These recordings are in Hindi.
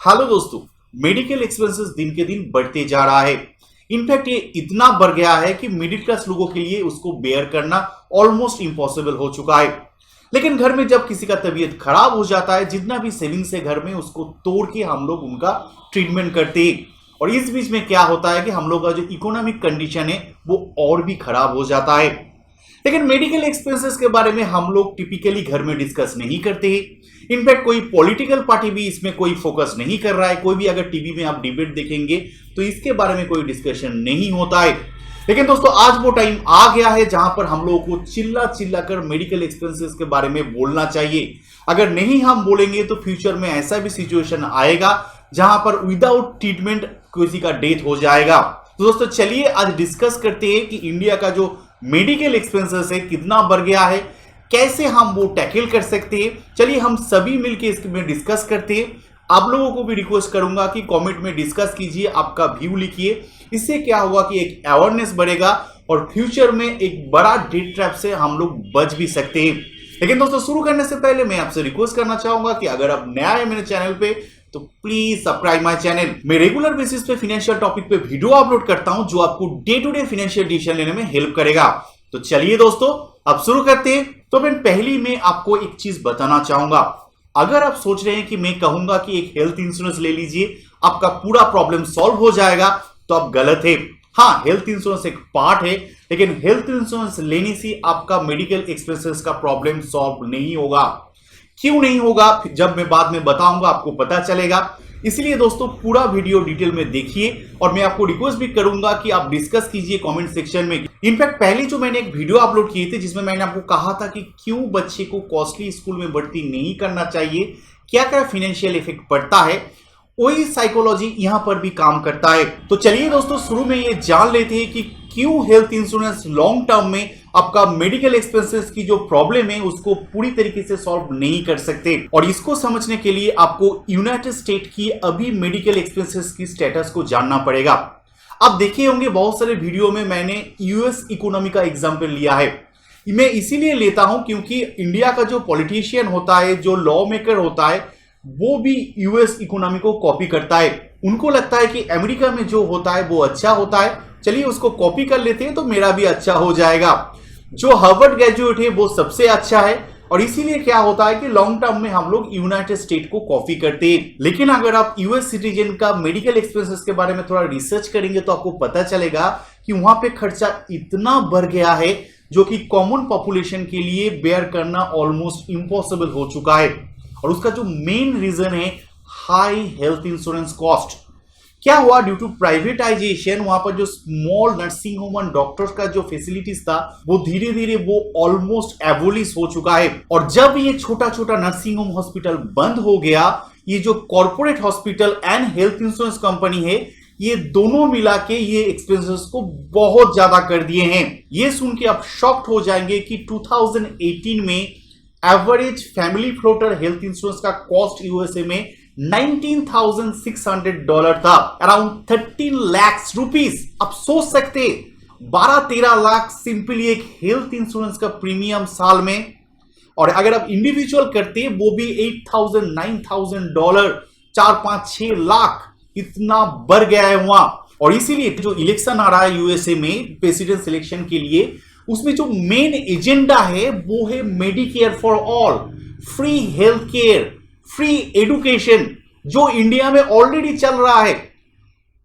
हेलो दोस्तों, मेडिकल एक्सपेंसेस दिन के दिन बढ़ते जा रहा है। इनफैक्ट ये इतना बढ़ गया है कि मिडिल क्लास लोगों के लिए उसको बेयर करना ऑलमोस्ट इम्पॉसिबल हो चुका है। लेकिन घर में जब किसी का तबीयत खराब हो जाता है, जितना भी सेविंग्स है घर में उसको तोड़ के हम लोग उनका ट्रीटमेंट करते हैं। और इस बीच में क्या होता है कि हम लोग का जो इकोनॉमिक कंडीशन है वो और भी खराब हो जाता है। लेकिन मेडिकल एक्सपेंसेस के बारे में हम लोग टिपिकली घर में डिस्कस नहीं करते हैं। इनफैक्ट कोई पॉलिटिकल पार्टी भी इसमें कोई फोकस नहीं कर रहा है। कोई भी अगर टीवी में आप डिबेट देखेंगे तो इसके बारे में कोई डिस्कशन नहीं होता है। लेकिन दोस्तों, आज वो टाइम आ गया है जहां पर हम लोगों को चिल्ला चिल्ला कर मेडिकल एक्सपेंसेस के बारे में बोलना चाहिए। अगर नहीं हम बोलेंगे तो फ्यूचर में ऐसा भी सिचुएशन आएगा जहां पर विदाउट ट्रीटमेंट किसी का डेथ हो जाएगा। तो दोस्तों चलिए आज डिस्कस करते हैं कि इंडिया का जो मेडिकल एक्सपेंसेस है कितना बढ़ गया है, कैसे हम वो टैकल कर सकते हैं। चलिए हम सभी मिलकर इसमें डिस्कस करते हैं। आप लोगों को भी रिक्वेस्ट करूंगा कि कमेंट में डिस्कस कीजिए, आपका व्यू लिखिए। इससे क्या होगा कि एक अवेयरनेस बढ़ेगा और फ्यूचर में एक बड़ा डेट ट्रैप से हम लोग बच भी सकते हैं। लेकिन दोस्तों, शुरू करने से पहले मैं आपसे रिक्वेस्ट करना चाहूंगा कि अगर आप नया है मेरे चैनल पे तो प्लीज सब्सक्राइब माय चैनल। मैं रेगुलर बेसिस पे फाइनेंशियल टॉपिक पे वीडियो अपलोड करता हूं जो आपको day to day financial decision लेने में हेल्प करेगा। तो चलिए दोस्तों, अब शुरू करते हैं। तो मैं पहली में आपको एक चीज बताना चाहूंगा। अगर आप सोच रहे हैं कि मैं कहूंगा कि एक हेल्थ इंश्योरेंस ले लीजिए, आपका पूरा प्रॉब्लम सॉल्व हो जाएगा, तो आप गलत है। हाँ, हेल्थ इंश्योरेंस एक पार्ट है, लेकिन हेल्थ इंश्योरेंस लेने से आपका मेडिकल एक्सपेंसेस का प्रॉब्लम सॉल्व नहीं होगा। क्यों नहीं होगा, जब मैं बाद में बताऊंगा आपको पता चलेगा। इसलिए दोस्तों पूरा वीडियो डिटेल में देखिए और मैं आपको रिक्वेस्ट भी करूंगा कि आप डिस्कस कीजिए कमेंट सेक्शन में। इनफैक्ट पहले जो मैंने एक वीडियो अपलोड किए थे जिसमें मैंने आपको कहा था कि क्यों बच्चे को कॉस्टली स्कूल में भर्ती नहीं करना चाहिए, क्या क्या फाइनेंशियल इफेक्ट पड़ता है, वही साइकोलॉजी यहां पर भी काम करता है। तो चलिए दोस्तों, शुरू में ये जान लेते हैं कि क्यों हेल्थ इंश्योरेंस लॉन्ग टर्म में आपका मेडिकल एक्सपेंसेस की जो प्रॉब्लम है उसको पूरी तरीके से सॉल्व नहीं कर सकते। और इसको समझने के लिए आपको यूनाइटेड स्टेट की अभी मेडिकल एक्सपेंसेस की स्टेटस को जानना पड़ेगा। आप देखे होंगे बहुत सारे वीडियो में मैंने यूएस इकोनॉमी का एग्जाम्पल लिया है। मैं इसीलिए लेता हूं क्योंकि इंडिया का जो पॉलिटिशियन होता है, जो लॉ मेकर होता है, वो भी यूएस इकोनॉमी को कॉपी करता है। उनको लगता है कि अमेरिका में जो होता है वो अच्छा होता है, चलिए उसको कॉपी कर लेते हैं तो मेरा भी अच्छा हो जाएगा। जो हार्वर्ड ग्रेजुएट है वो सबसे अच्छा है और इसीलिए क्या होता है कि लॉन्ग टर्म में हम लोग यूनाइटेड स्टेट को कॉपी करते हैं। लेकिन अगर आप यूएस सिटीजन का मेडिकल एक्सपेंसेस के बारे में थोड़ा रिसर्च करेंगे तो आपको पता चलेगा कि वहां पे खर्चा इतना बढ़ गया है जो कि कॉमन पॉपुलेशन के लिए बेयर करना ऑलमोस्ट इम्पॉसिबल हो चुका है। और उसका जो मेन रीजन है हाई हेल्थ इंश्योरेंस कॉस्ट। क्या हुआ, ड्यू टू प्राइवेटाइजेशन वहां पर जो small nursing home and doctors का जो फैसिलिटीज था वो धीरे धीरे वो ऑलमोस्ट एबोलिश हो चुका है। और जब ये छोटा छोटा नर्सिंग होम हॉस्पिटल बंद हो गया, ये जो corporate hospital and health insurance company है ये दोनों मिला के ये एक्सपेंसेस को बहुत ज्यादा कर दिए हैं। ये सुन के आप शॉक्ड हो जाएंगे कि 2018 में average family floater health insurance का कॉस्ट यूएसए में $19,600 था, अराउंड 13 लाख रुपीस। आप सोच सकते 12-13 लाख सिंपली एक हेल्थ इंश्योरेंस का प्रीमियम साल में। और अगर आप इंडिविजुअल करते वो भी $8,000 $9,000, 4-5-6 लाख, इतना बढ़ गया है वहां। और इसीलिए जो इलेक्शन आ रहा है यूएसए में प्रेसिडेंट सिलेक्शन के लिए, उसमें जो मेन एजेंडा है वो है Medicare for all, free health care, free education, जो इंडिया में ऑलरेडी चल रहा है।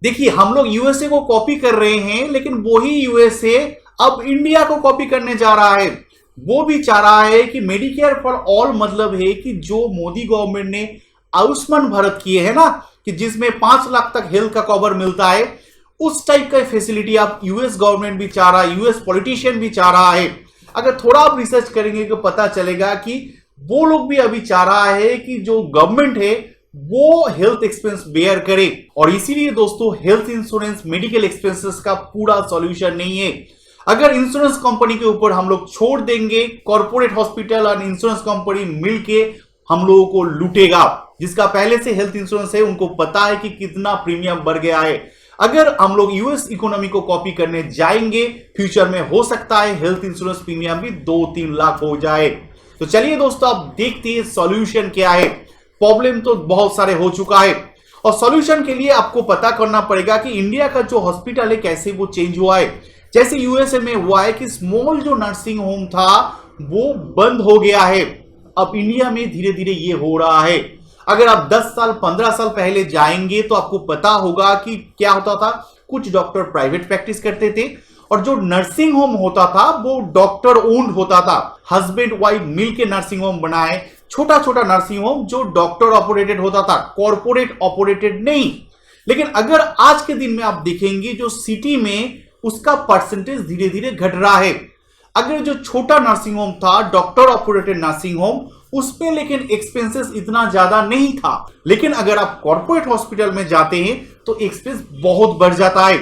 देखिए, हम लोग यूएसए को कॉपी कर रहे हैं, लेकिन वही यूएसए अब इंडिया को कॉपी करने जा रहा है। वो भी चाह रहा है कि मेडिकेयर फॉर ऑल मतलब है कि जो मोदी गवर्नमेंट ने आयुष्मान भारत किए है ना, कि जिसमें 5 लाख तक हेल्थ का कवर मिलता है, उस टाइप का फैसिलिटी आप यूएस गवर्नमेंट भी चाह रहा है, यूएस पॉलिटिशियन भी चाह रहा है। अगर थोड़ा आप रिसर्च करेंगे तो पता चलेगा कि वो लोग भी अभी चाह रहा है कि जो गवर्नमेंट है वो हेल्थ एक्सपेंस बेयर करे। और इसीलिए दोस्तों, हेल्थ इंश्योरेंस मेडिकल एक्सपेंसेस का पूरा सॉल्यूशन नहीं है। अगर इंश्योरेंस कंपनी के ऊपर हम लोग छोड़ देंगे, कॉर्पोरेट हॉस्पिटल और इंश्योरेंस कंपनी मिलके हम लोगों को लूटेगा। जिसका पहले से हेल्थ इंश्योरेंस है उनको पता है कि कितना प्रीमियम बढ़ गया है। अगर हम लोग यूएस इकोनॉमी को कॉपी करने जाएंगे, फ्यूचर में हो सकता है हेल्थ इंश्योरेंस प्रीमियम भी 2-3 लाख हो जाए। तो चलिए दोस्तों, आप देखते हैं सॉल्यूशन क्या है। प्रॉब्लम तो बहुत सारे हो चुका है और सॉल्यूशन के लिए आपको पता करना पड़ेगा कि इंडिया का जो हॉस्पिटल है कैसे वो चेंज हुआ है। जैसे यूएसए में हुआ है कि स्मॉल जो नर्सिंग होम था वो बंद हो गया है, अब इंडिया में धीरे धीरे ये हो रहा है। अगर आप 10 साल 15 साल पहले जाएंगे तो आपको पता होगा कि क्या होता था। कुछ डॉक्टर प्राइवेट प्रैक्टिस करते थे और जो नर्सिंग होम होता था वो डॉक्टर ओन्ड होता था। हस्बैंड वाइफ मिल के नर्सिंग होम बनाए, छोटा छोटा नर्सिंग होम जो डॉक्टर ऑपरेटेड होता था, कॉर्पोरेट ऑपरेटेड नहीं। लेकिन अगर आज के दिन में आप देखेंगे जो सिटी में उसका परसेंटेज धीरे धीरे घट रहा है। अगर जो छोटा नर्सिंग होम था, डॉक्टर ऑपरेटेड नर्सिंग होम, उसमें लेकिन एक्सपेंसेस इतना ज्यादा नहीं था। लेकिन अगर आप कॉर्पोरेट हॉस्पिटल में जाते हैं तो एक्सपेंस बहुत बढ़ जाता है।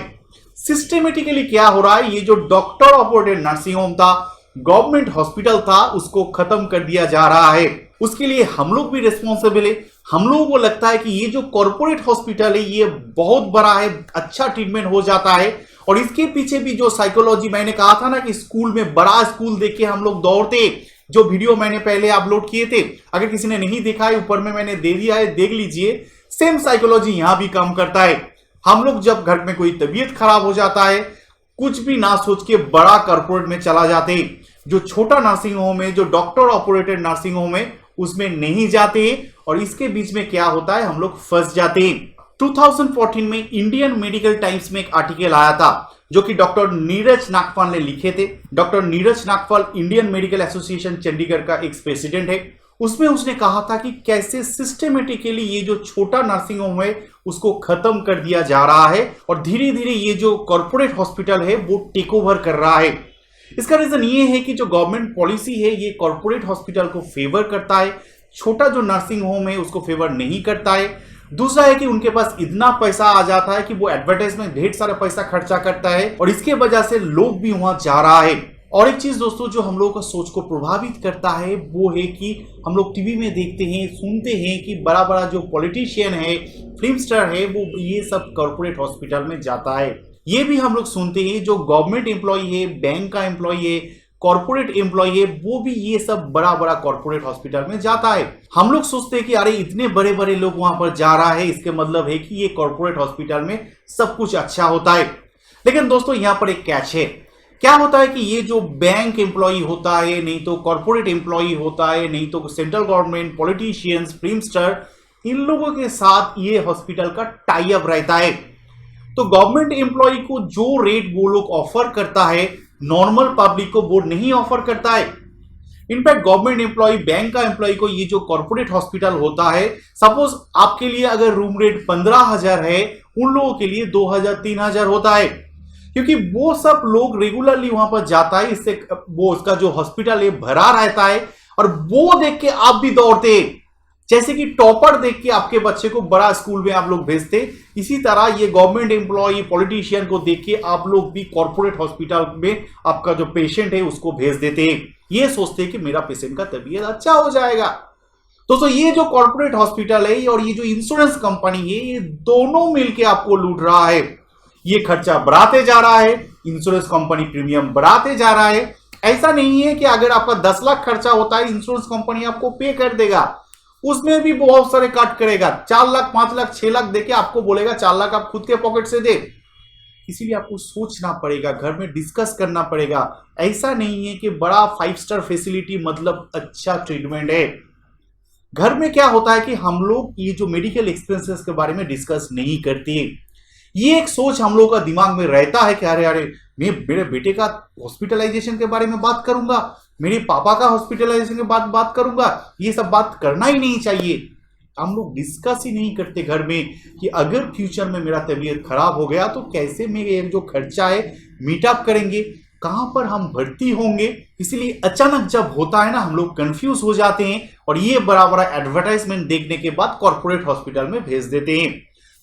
सिस्टमेटिकली क्या हो रहा है, ये जो डॉक्टर ऑपरेटेड नर्सिंग होम था, गवर्नमेंट हॉस्पिटल था, उसको खत्म कर दिया जा रहा है। उसके लिए हम लोग भी रिस्पॉन्सिबल है। हम लोगों को लगता है कि ये जो कॉर्पोरेट हॉस्पिटल है ये बहुत बड़ा है, अच्छा ट्रीटमेंट हो जाता है। और इसके पीछे भी जो साइकोलॉजी, मैंने कहा था ना कि स्कूल में बड़ा स्कूल देख के हम लोग दौड़ते, जो वीडियो मैंने पहले अपलोड किए थे, अगर किसी ने नहीं देखा है ऊपर में मैंने दे दिया है, देख लीजिए। सेम साइकोलॉजी यहां भी काम करता है। हम लोग जब घर में कोई तबीयत खराब हो जाता है, कुछ भी ना सोच के बड़ा कॉर्पोरेट में चला जाते हैं। जो छोटा नर्सिंग होम है, जो डॉक्टर ऑपरेटेड नर्सिंग होम है, उसमें नहीं जाते। और इसके बीच में क्या होता है, हम लोग फंस जाते हैं। 2014 में इंडियन मेडिकल टाइम्स में एक आर्टिकल आया था जो कि डॉक्टर नीरज नागपाल ने लिखे थे। Doctor Neeraj Nagpal Indian medical association Chandigarh का एक प्रेसिडेंट है। उसमें उसने कहा था कि कैसे सिस्टमेटिकली ये जो छोटा नर्सिंग होम है उसको खत्म कर दिया जा रहा है और धीरे धीरे ये जो कॉर्पोरेट हॉस्पिटल है वो टेक ओवर कर रहा है। इसका रीजन ये है कि जो गवर्नमेंट पॉलिसी है ये कॉर्पोरेट हॉस्पिटल को फेवर करता है, छोटा जो नर्सिंग होम है उसको फेवर नहीं करता है। दूसरा है कि उनके पास इतना पैसा आ जाता है कि वो एडवर्टाइजमेंट ढेर सारा पैसा खर्चा करता है और इसके वजह से लोग भी वहां जा रहा है। और एक चीज दोस्तों जो हम लोगों का सोच को प्रभावित करता है वो है कि हम लोग टीवी में देखते हैं, सुनते हैं कि बड़ा बड़ा जो पॉलिटिशियन है, फिल्म स्टार है, वो ये सब कॉर्पोरेट हॉस्पिटल में जाता है। ये भी हम लोग सुनते हैं जो गवर्नमेंट एम्प्लॉय है, बैंक का एम्प्लॉय है, कॉर्पोरेट एम्प्लॉय है, वो भी ये सब बड़ा बड़ा कॉर्पोरेट हॉस्पिटल में जाता है। हम लोग सोचते हैं कि अरे इतने बड़े बड़े लोग वहां पर जा रहा है, इसके मतलब है कि ये कॉर्पोरेट हॉस्पिटल में सब कुछ अच्छा होता है। लेकिन दोस्तों यहां पर एक कैच है। क्या होता है कि ये जो बैंक एम्प्लॉय होता है, नहीं तो कॉर्पोरेट एम्प्लॉय होता है, नहीं तो central government, politicians, film star, इन लोगों के साथ ये हॉस्पिटल का टाई अप रहता है। तो गवर्नमेंट एम्प्लॉय को जो रेट वो लोग ऑफर करता है, नॉर्मल पब्लिक को वो नहीं ऑफर करता है। इनफैक्ट गवर्नमेंट एम्प्लॉय, बैंक का एम्प्लॉय को ये जो कॉर्पोरेट हॉस्पिटल होता है, सपोज आपके लिए अगर रूम रेट 15,000 है, उन लोगों के लिए 2,000 3,000 होता है, क्योंकि वो सब लोग रेगुलरली वहां पर जाता है। इससे वो उसका जो हॉस्पिटल है भरा रहता है और वो देख के आप भी दौड़ते हैं। जैसे कि टॉपर देख के आपके बच्चे को बड़ा स्कूल में आप लोग भेजते, इसी तरह ये गवर्नमेंट एम्प्लॉय, पॉलिटिशियन को देख के आप लोग भी कॉर्पोरेट हॉस्पिटल में आपका जो पेशेंट है उसको भेज देते हैं। ये सोचते हैं कि मेरा पेशेंट का तबीयत अच्छा हो जाएगा। दोस्तों ये जो कॉर्पोरेट हॉस्पिटल है और ये जो इंश्योरेंस कंपनी है, ये दोनों मिलकर आपको लूट रहा है। ये खर्चा बढ़ाते जा रहा है, इंश्योरेंस कंपनी प्रीमियम बढ़ाते जा रहा है। ऐसा नहीं है कि अगर आपका 10 लाख खर्चा होता है, इंश्योरेंस कंपनी आपको पे कर देगा, उसमें भी बहुत सारे काट करेगा। 4 लाख 5 लाख 6 लाख देके आपको बोलेगा 4 लाख आप खुद के पॉकेट से दे। इसीलिए आपको सोचना पड़ेगा, घर में डिस्कस करना पड़ेगा। ऐसा नहीं है कि बड़ा 5 स्टार फैसिलिटी मतलब अच्छा ट्रीटमेंट है। घर में क्या होता है कि हम लोग ये जो मेडिकल एक्सपेंसेस के बारे में डिस्कस नहीं करते। ये एक सोच हम लोगों का दिमाग में रहता है कि अरे अरे मैं मेरे बेटे का हॉस्पिटलाइजेशन के बारे में बात करूंगा, मेरे पापा का हॉस्पिटलाइजेशन के बात करूंगा, ये सब बात करना ही नहीं चाहिए। हम लोग डिस्कस ही नहीं करते घर में कि अगर फ्यूचर में मेरा तबीयत खराब हो गया तो कैसे मेरे जो खर्चा है मीटअप करेंगे, कहां पर हम भर्ती होंगे। इसलिए अचानक जब होता है ना, हम लोग कंफ्यूज हो जाते हैं और ये बड़ा बड़ा एडवर्टाइजमेंट देखने के बाद कॉर्पोरेट हॉस्पिटल में भेज देते हैं।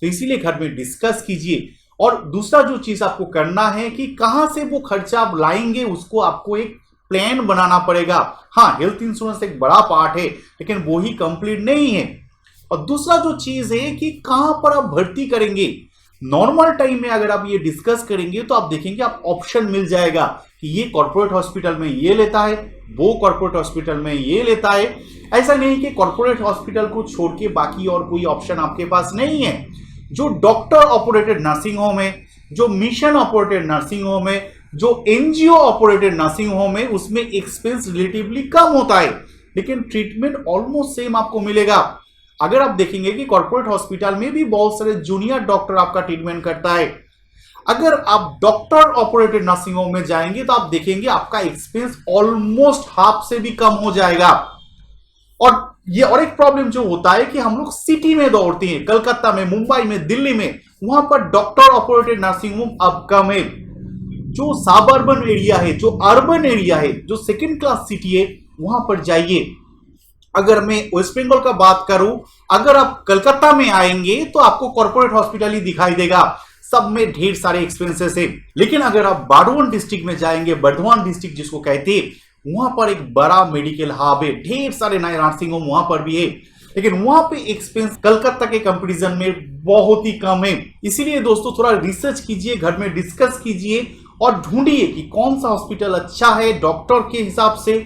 तो इसीलिए घर में डिस्कस कीजिए। और दूसरा जो चीज आपको करना है कि कहां से वो खर्चा आप लाएंगे, उसको आपको एक प्लान बनाना पड़ेगा। हाँ, हेल्थ इंश्योरेंस एक बड़ा पार्ट है, लेकिन वो ही कंप्लीट नहीं है। और दूसरा जो चीज है कि कहां पर आप भर्ती करेंगे। नॉर्मल टाइम में अगर आप ये डिस्कस करेंगे तो आप देखेंगे आप ऑप्शन मिल जाएगा कि ये कॉर्पोरेट हॉस्पिटल में ये लेता है, वो कॉर्पोरेट हॉस्पिटल में ये लेता है। ऐसा नहीं कि कॉर्पोरेट हॉस्पिटल को छोड़ के बाकी और कोई ऑप्शन आपके पास नहीं है। जो डॉक्टर ऑपरेटेड नर्सिंग होम है, जो मिशन ऑपरेटेड नर्सिंग होम है, जो एनजीओ ऑपरेटेड नर्सिंग होम है, उसमें एक्सपेंस रिलेटिवली कम होता है, लेकिन ट्रीटमेंट ऑलमोस्ट सेम आपको मिलेगा। अगर आप देखेंगे कि कॉर्पोरेट हॉस्पिटल में भी बहुत सारे जूनियर डॉक्टर आपका ट्रीटमेंट करता है। अगर आप डॉक्टर ऑपरेटेड नर्सिंग होम में जाएंगे तो आप देखेंगे आपका एक्सपेंस ऑलमोस्ट हाफ से भी कम हो जाएगा। और एक प्रॉब्लम जो होता है कि हम लोग सिटी में दौड़ते हैं, कलकत्ता में, मुंबई में, दिल्ली में, वहां पर डॉक्टर ऑपरेटेड नर्सिंग होम अब कम है। जो सब अर्बन एरिया है, जो अर्बन एरिया है, जो सेकेंड क्लास सिटी है, वहां पर जाइए। अगर मैं वेस्ट बंगाल का बात करूं, अगर आप कलकत्ता में आएंगे तो आपको कॉर्पोरेट हॉस्पिटल ही दिखाई देगा, सब में ढेर सारे एक्सपेंसेस है। लेकिन अगर आप बारडवान डिस्ट्रिक्ट में जाएंगे, बर्धमान डिस्ट्रिक्ट जिसको कहते हैं, वहां पर एक बड़ा मेडिकल हब है, ढेर सारे नए नर्सिंग होम वहां पर भी है, लेकिन वहां पे एक्सपेंस कलकत्ता के कंपैरिजन में बहुत ही कम है। इसीलिए दोस्तों थोड़ा रिसर्च कीजिए, घर में डिस्कस कीजिए और ढूंढिए कि कौन सा हॉस्पिटल अच्छा है डॉक्टर के हिसाब से,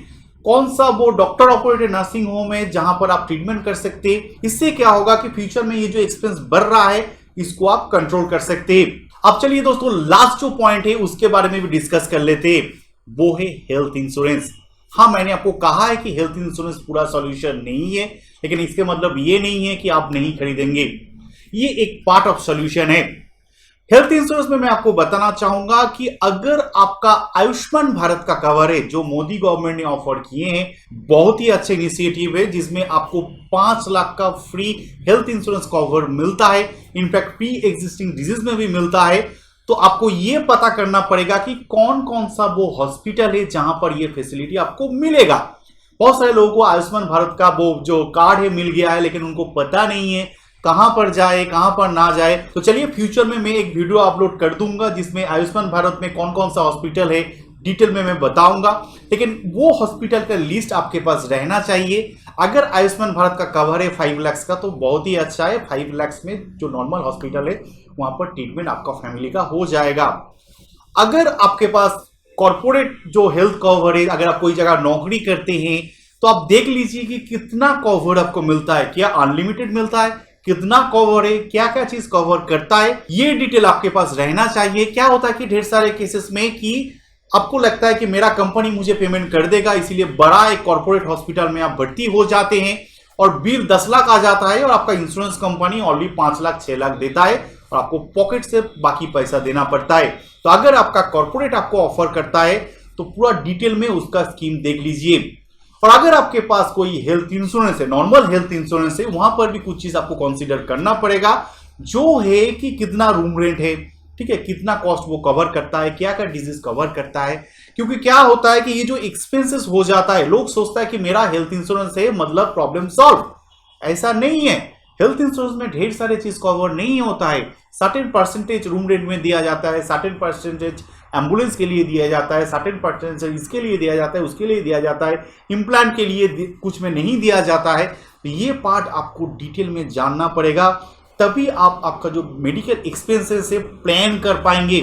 कौन सा वो डॉक्टर ऑपरेटेड नर्सिंग होम है जहां पर आप ट्रीटमेंट कर सकते हैं। इससे क्या होगा कि फ्यूचर में ये जो एक्सपेंस बढ़ रहा है इसको आप कंट्रोल कर सकते हैं। अब चलिए दोस्तों लास्ट जो पॉइंट है उसके बारे में भी डिस्कस कर लेते हैं, वो है हेल्थ इंश्योरेंस। हाँ, मैंने आपको कहा है कि हेल्थ इंश्योरेंस पूरा सॉल्यूशन नहीं है, लेकिन इसके मतलब ये नहीं है कि आप नहीं खरीदेंगे, ये एक पार्ट ऑफ सॉल्यूशन है। हेल्थ इंश्योरेंस में मैं आपको बताना चाहूंगा कि अगर आपका आयुष्मान भारत का कवर है, जो मोदी गवर्नमेंट ने ऑफर किए हैं, बहुत ही अच्छे इनिशिएटिव है, जिसमें आपको 5 लाख का फ्री हेल्थ इंश्योरेंस कवर मिलता है, इनफैक्ट प्री एग्जिस्टिंग डिजीज में भी मिलता है। तो आपको यह पता करना पड़ेगा कि कौन कौन सा वो हॉस्पिटल है जहां पर यह फैसिलिटी आपको मिलेगा। बहुत सारे लोगों को आयुष्मान भारत का वो जो कार्ड है मिल गया है, लेकिन उनको पता नहीं है कहां पर जाए, कहां पर ना जाए। तो चलिए फ्यूचर में मैं एक वीडियो अपलोड कर दूंगा जिसमें आयुष्मान भारत में कौन कौन सा हॉस्पिटल है डिटेल में मैं बताऊंगा, लेकिन वो हॉस्पिटल का लिस्ट आपके पास रहना चाहिए। अगर आयुष्मान भारत का कवर है 5 लाख का तो बहुत ही अच्छा है। 5 लाख में जो नॉर्मल हॉस्पिटल है वहां पर ट्रीटमेंट आपका फैमिली का हो जाएगा। अगर आपके पास कॉर्पोरेट जो हेल्थ कवर है, अगर आप कोई जगह नौकरी करते हैं तो आप देख लीजिए कि कितना कवर आपको मिलता है, क्या अनलिमिटेड मिलता है, कितना कवर है, क्या क्या चीज कवर करता है, ये डिटेल आपके पास रहना चाहिए। क्या होता है कि ढेर सारे केसेस में कि आपको लगता है कि मेरा कंपनी मुझे पेमेंट कर देगा, इसीलिए बड़ा एक कॉर्पोरेट हॉस्पिटल में आप भर्ती हो जाते हैं और बिल 10 लाख आ जाता है और आपका insurance company already 5 lakh 6 lakh देता है और आपको पॉकेट से बाकी पैसा देना पड़ता है। तो अगर आपका कॉर्पोरेट आपको ऑफर करता है तो पूरा डिटेल में उसका स्कीम देख लीजिए। और अगर आपके पास कोई हेल्थ इंश्योरेंस है, नॉर्मल हेल्थ इंश्योरेंस है, वहां पर भी कुछ चीज आपको कंसीडर करना पड़ेगा, जो है कि कितना रूम रेंट है, ठीक है, कितना कॉस्ट वो कवर करता है, क्या क्या डिजीज कवर करता है। क्योंकि क्या होता है कि ये जो एक्सपेंसेस हो जाता है, लोग सोचता है कि मेरा हेल्थ इंश्योरेंस है मतलब प्रॉब्लम सॉल्व, ऐसा नहीं है। हेल्थ इंश्योरेंस में ढेर सारे चीज कवर नहीं होता है। सर्टेन परसेंटेज रूम रेंट में दिया जाता है, सर्टेन परसेंटेज एम्बुलेंस के लिए दिया जाता है, सर्टेन परसेंटेज इसके लिए दिया जाता है, उसके लिए दिया जाता है, इम्प्लांट के लिए कुछ में नहीं दिया जाता है। तो ये पार्ट आपको डिटेल में जानना पड़ेगा, तभी आप आपका जो मेडिकल एक्सपेंसेस है प्लान कर पाएंगे,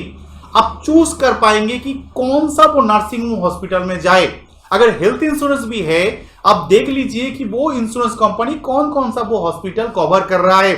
आप चूज कर पाएंगे कि कौन सा वो नर्सिंग होम हॉस्पिटल में जाए। अगर हेल्थ इंश्योरेंस भी है, आप देख लीजिए कि वो इंश्योरेंस कंपनी कौन कौन सा वो हॉस्पिटल कवर कर रहा है।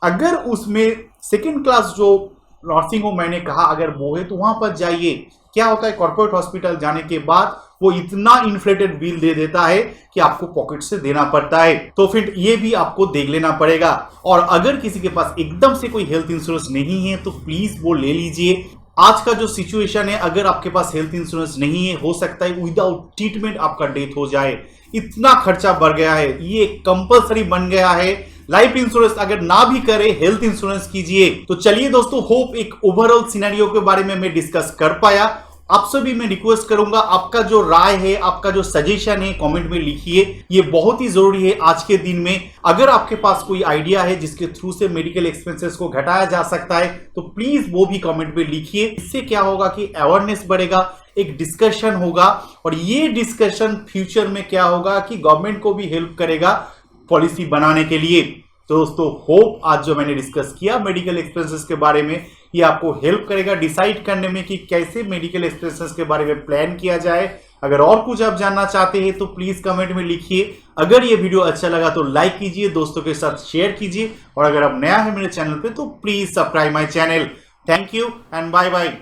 अगर उसमें सेकेंड क्लास जो नर्सिंग होम मैंने कहा अगर वो है तो वहां पर जाइए। क्या होता है, कॉर्पोरेट हॉस्पिटल जाने के बाद वो इतना इन्फ्लेटेड बिल दे देता है कि आपको पॉकेट से देना पड़ता है। तो फिर ये भी आपको देख लेना पड़ेगा। और अगर किसी के पास एकदम से कोई हेल्थ इंश्योरेंस नहीं है तो प्लीज वो ले लीजिए। आज का जो सिचुएशन है, अगर आपके पास हेल्थ इंश्योरेंस नहीं है, हो सकता है विदाउट ट्रीटमेंट आपका डेथ हो जाए। इतना खर्चा बढ़ गया है, ये कंपलसरी बन गया है। लाइफ इंश्योरेंस अगर ना भी करे, हेल्थ इंश्योरेंस कीजिए। तो चलिए दोस्तों, होप एक ओवरऑल सिनेरियो के बारे में मैं डिस्कस कर पाया। आपसे भी मैं रिक्वेस्ट करूंगा, आपका जो राय है, आपका जो सजेशन है, कमेंट में लिखिए। ये बहुत ही जरूरी है आज के दिन में। अगर आपके पास कोई आइडिया है जिसके थ्रू से मेडिकल एक्सपेंसेस को घटाया जा सकता है तो प्लीज वो भी कमेंट में लिखिए। इससे क्या होगा कि अवेयरनेस बढ़ेगा, एक डिस्कशन होगा, और ये डिस्कशन फ्यूचर में क्या होगा कि गवर्नमेंट को भी हेल्प करेगा पॉलिसी बनाने के लिए। तो दोस्तों होप आज जो मैंने डिस्कस किया मेडिकल एक्सपेंसेस के बारे में, ये आपको हेल्प करेगा डिसाइड करने में कि कैसे मेडिकल एक्सपेंसेस के बारे में प्लान किया जाए। अगर और कुछ आप जानना चाहते हैं तो प्लीज कमेंट में लिखिए। अगर ये वीडियो अच्छा लगा तो लाइक कीजिए, दोस्तों के साथ शेयर कीजिए, और अगर आप नया है मेरे चैनल पे तो please subscribe my channel. Thank you and bye bye.